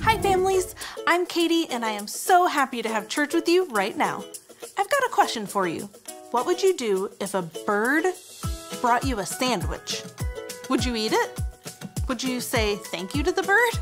Hi families, I'm Katie and I am so happy to have church with you right now. I've got a question for you. What would you do if a bird brought you a sandwich? Would you eat it? Would you say thank you to the bird?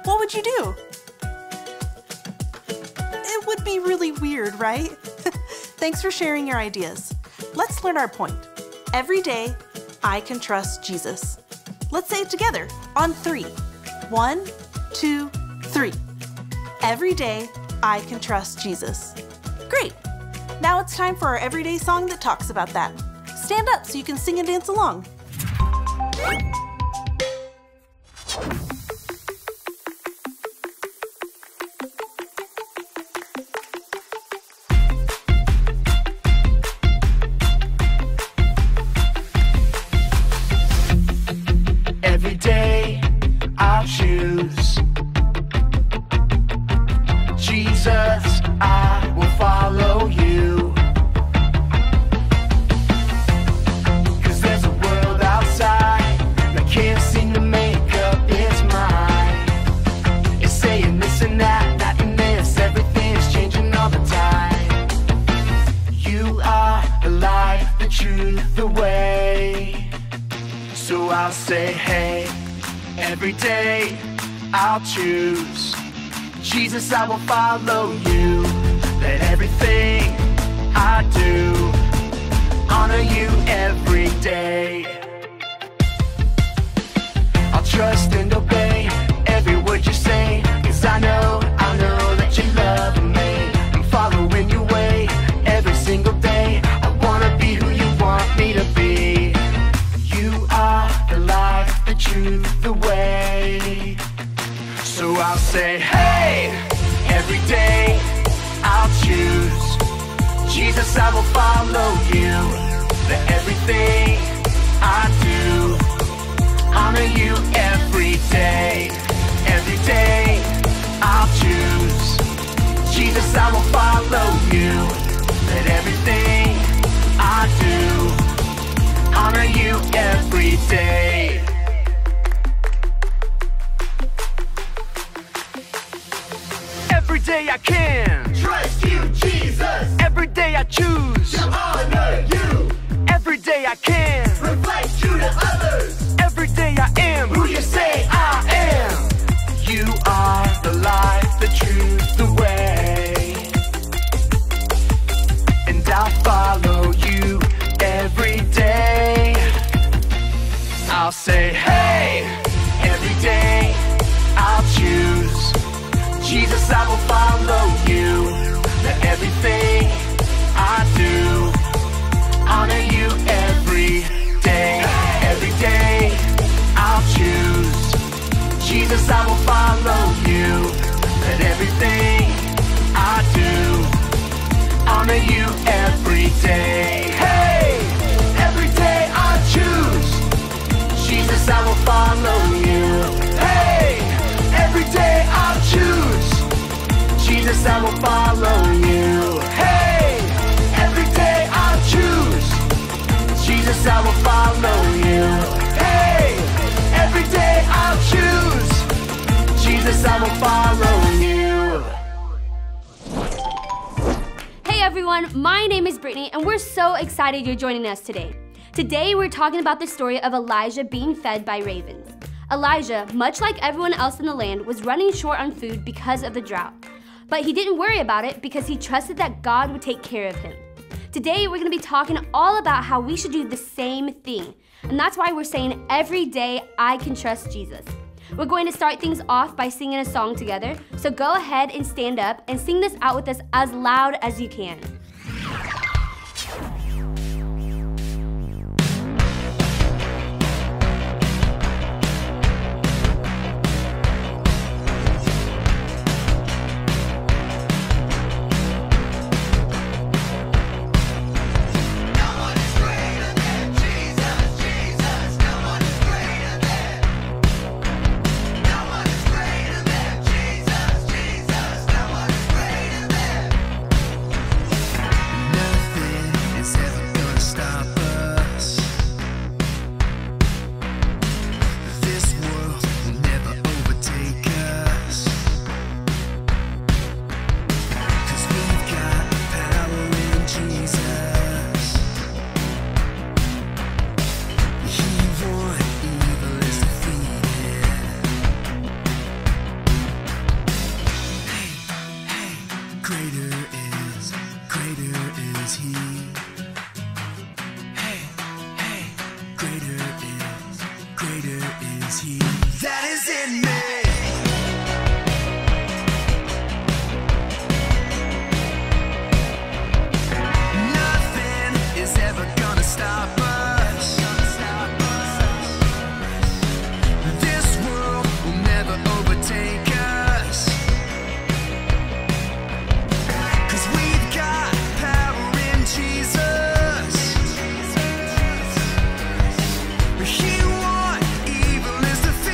What would you do? It would be really weird, right? Thanks for sharing your ideas. Let's learn our point. Every day, I can trust Jesus. Let's say it together on 3. 1, 2, 3. Every day, I can trust Jesus. Great. Now it's time for our everyday song that talks about that. Stand up so you can sing and dance along. Every day I'll choose Jesus, I will follow you. 'Cause there's a world outside that can't seem to make up its mind. It's saying this and that, that and this, everything's changing all the time. You are the life, the truth, the way. So I'll say, hey, every day I'll choose Jesus, I will follow you. Let everything I do honor you every day. I'll trust and obey every word you say, 'cause I know that you love me. I'm following your way every single day. I wanna be who you want me to be. You are the life, the truth, the way. So I'll say, hey, every day I'll choose Jesus, I will follow you. Let everything I do honor you every day. Every day I'll choose Jesus, I will follow you. Let everything I do honor you every day. Every day I can Trust you, Jesus. every day I choose To honor you. every day I can Reflect you to others. every day I am Who you say I am. You are the life, the truth, the way. And I'll follow you every day. I'll say, hey, every day I'll choose Jesus, I will follow you. Let everything I do honor you every day. Every day I'll choose Jesus, I will follow you. Let everything I do honor you every day. Hey, every day I choose Jesus, I will follow you. Hey, every day I'll choose Jesus, I will follow you. Hey, every day I'll choose Jesus, I will follow you. Hey, every day I'll choose Jesus, I will follow you. Hey everyone, my name is Brittany and we're so excited you're joining us today. Today we're talking about the story of Elijah being fed by ravens. Elijah, much like everyone else in the land, was running short on food because of the drought. But he didn't worry about it because he trusted that God would take care of him. Today we're going to be talking all about how we should do the same thing. And that's why we're saying every day I can trust Jesus. We're going to start things off by singing a song together. So go ahead and stand up and sing this out with us as loud as you can. greater is He that is in me. Nothing is ever gonna stop us. This world will never overtake us. 'Cause we've got power in Jesus. He won, evil is defeated.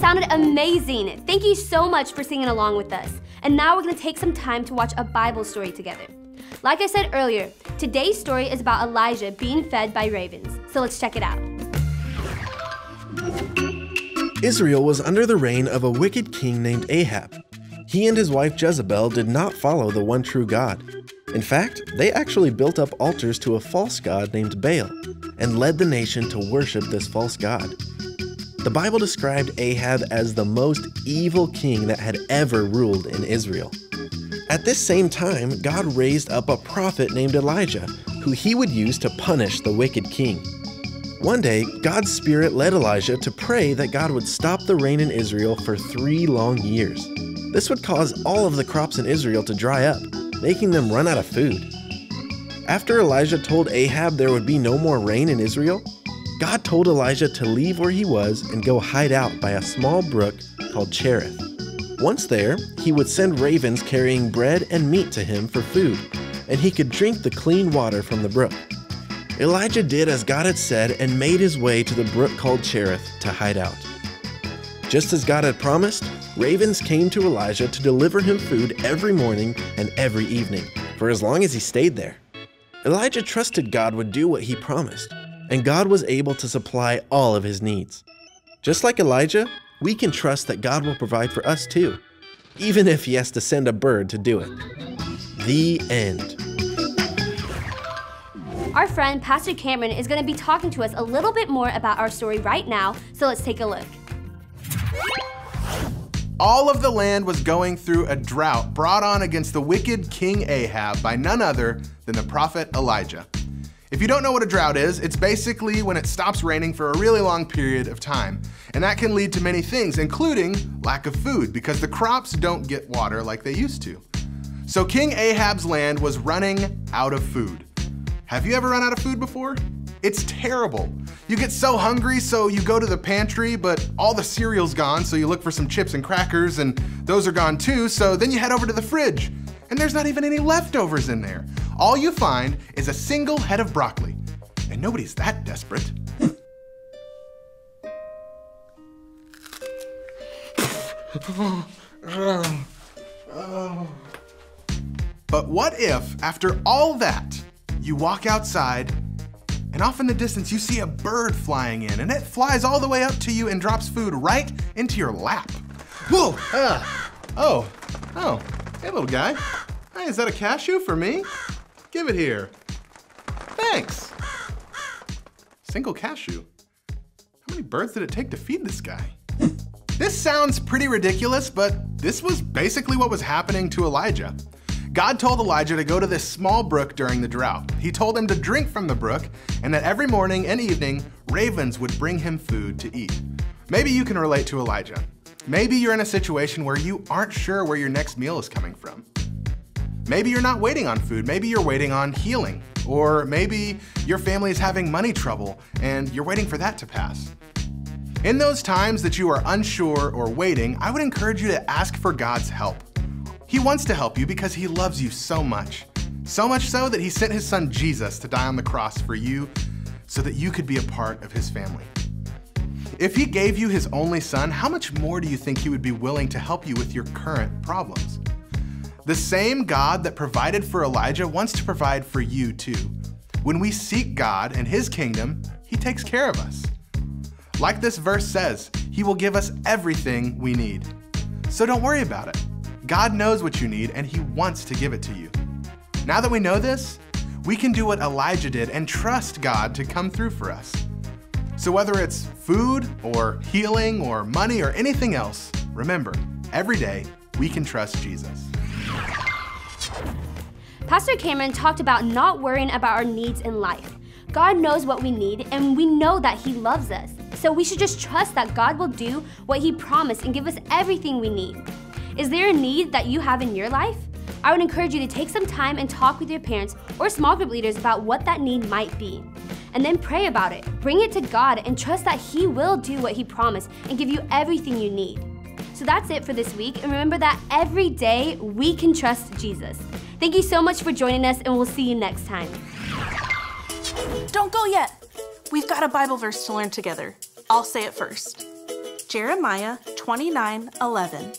sounded amazing. Thank you so much for singing along with us. And now we're gonna take some time to watch a Bible story together. Like I said earlier, today's story is about Elijah being fed by ravens. So let's check it out. Israel was under the reign of a wicked king named Ahab. He and his wife Jezebel did not follow the one true God. In fact, they actually built up altars to a false god named Baal and led the nation to worship this false god. The Bible described Ahab as the most evil king that had ever ruled in Israel. At this same time, God raised up a prophet named Elijah, who he would use to punish the wicked king. One day, God's Spirit led Elijah to pray that God would stop the rain in Israel for 3 long years. This would cause all of the crops in Israel to dry up, making them run out of food. After Elijah told Ahab there would be no more rain in Israel, God told Elijah to leave where he was and go hide out by a small brook called Cherith. Once there, he would send ravens carrying bread and meat to him for food, and he could drink the clean water from the brook. Elijah did as God had said and made his way to the brook called Cherith to hide out. Just as God had promised, ravens came to Elijah to deliver him food every morning and every evening, for as long as he stayed there. Elijah trusted God would do what he promised, and God was able to supply all of his needs. Just like Elijah, we can trust that God will provide for us too, even if he has to send a bird to do it. The end. Our friend, Pastor Cameron, is going to be talking to us a little bit more about our story right now, so let's take a look. All of the land was going through a drought brought on against the wicked King Ahab by none other than the prophet Elijah. If you don't know what a drought is, it's basically when it stops raining for a really long period of time. And that can lead to many things, including lack of food, because the crops don't get water like they used to. So King Ahab's land was running out of food. Have you ever run out of food before? It's terrible. You get so hungry, so you go to the pantry, but all the cereal's gone, so you look for some chips and crackers, and those are gone too, so then you head over to the fridge, and there's not even any leftovers in there. All you find is a single head of broccoli, and nobody's that desperate. But what if, after all that, you walk outside, and off in the distance you see a bird flying in, and it flies all the way up to you and drops food right into your lap. Whoa! Hey little guy. Hey, is that a cashew for me? Give it here. Thanks. Single cashew. How many birds did it take to feed this guy? This sounds pretty ridiculous, but this was basically what was happening to Elijah. God told Elijah to go to this small brook during the drought. He told him to drink from the brook, and that every morning and evening, ravens would bring him food to eat. Maybe you can relate to Elijah. Maybe you're in a situation where you aren't sure where your next meal is coming from. Maybe you're not waiting on food, maybe you're waiting on healing. Or maybe your family is having money trouble and you're waiting for that to pass. In those times that you are unsure or waiting, I would encourage you to ask for God's help. He wants to help you because he loves you so much. So much so that he sent his son Jesus to die on the cross for you so that you could be a part of his family. If he gave you his only son, how much more do you think he would be willing to help you with your current problems? The same God that provided for Elijah wants to provide for you too. When we seek God and his kingdom, he takes care of us. Like this verse says, he will give us everything we need. So don't worry about it. God knows what you need and he wants to give it to you. Now that we know this, we can do what Elijah did and trust God to come through for us. So whether it's food or healing or money or anything else, remember, every day we can trust Jesus. Pastor Cameron talked about not worrying about our needs in life. God knows what we need and we know that he loves us. So we should just trust that God will do what he promised and give us everything we need. Is there a need that you have in your life? I would encourage you to take some time and talk with your parents or small group leaders about what that need might be. And then pray about it. Bring it to God and trust that he will do what he promised and give you everything you need. So that's it for this week. And remember that every day we can trust Jesus. Thank you so much for joining us and we'll see you next time. Don't go yet. We've got a Bible verse to learn together. I'll say it first. Jeremiah 29:11.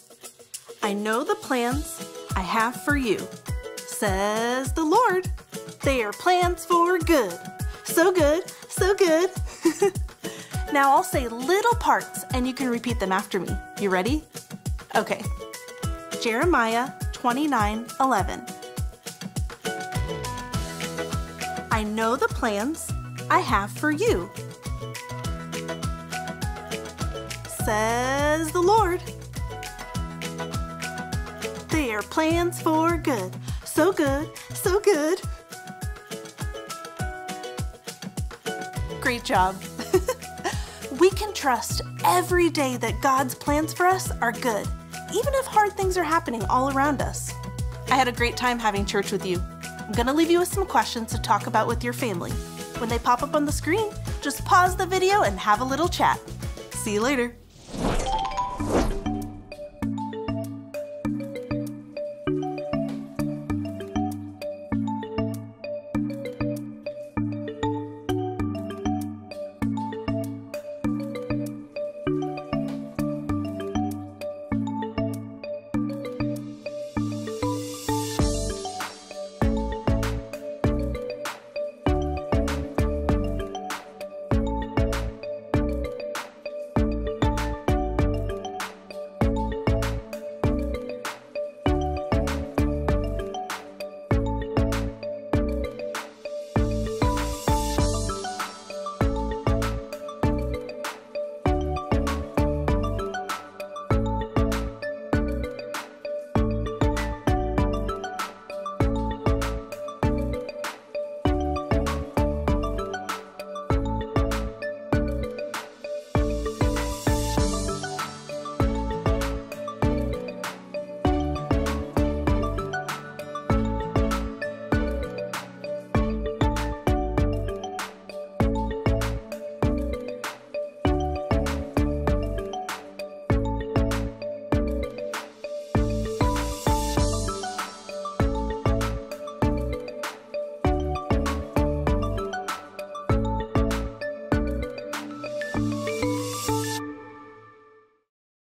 I know the plans I have for you, says the Lord. They are plans for good. So good, so good. Now I'll say little parts and you can repeat them after me. You ready? Okay. Jeremiah 29:11. I know the plans I have for you, says the Lord. They are plans for good. So good, so good. Great job. We can trust every day that God's plans for us are good, even if hard things are happening all around us. I had a great time having church with you. I'm gonna leave you with some questions to talk about with your family. When they pop up on the screen, just pause the video and have a little chat. See you later.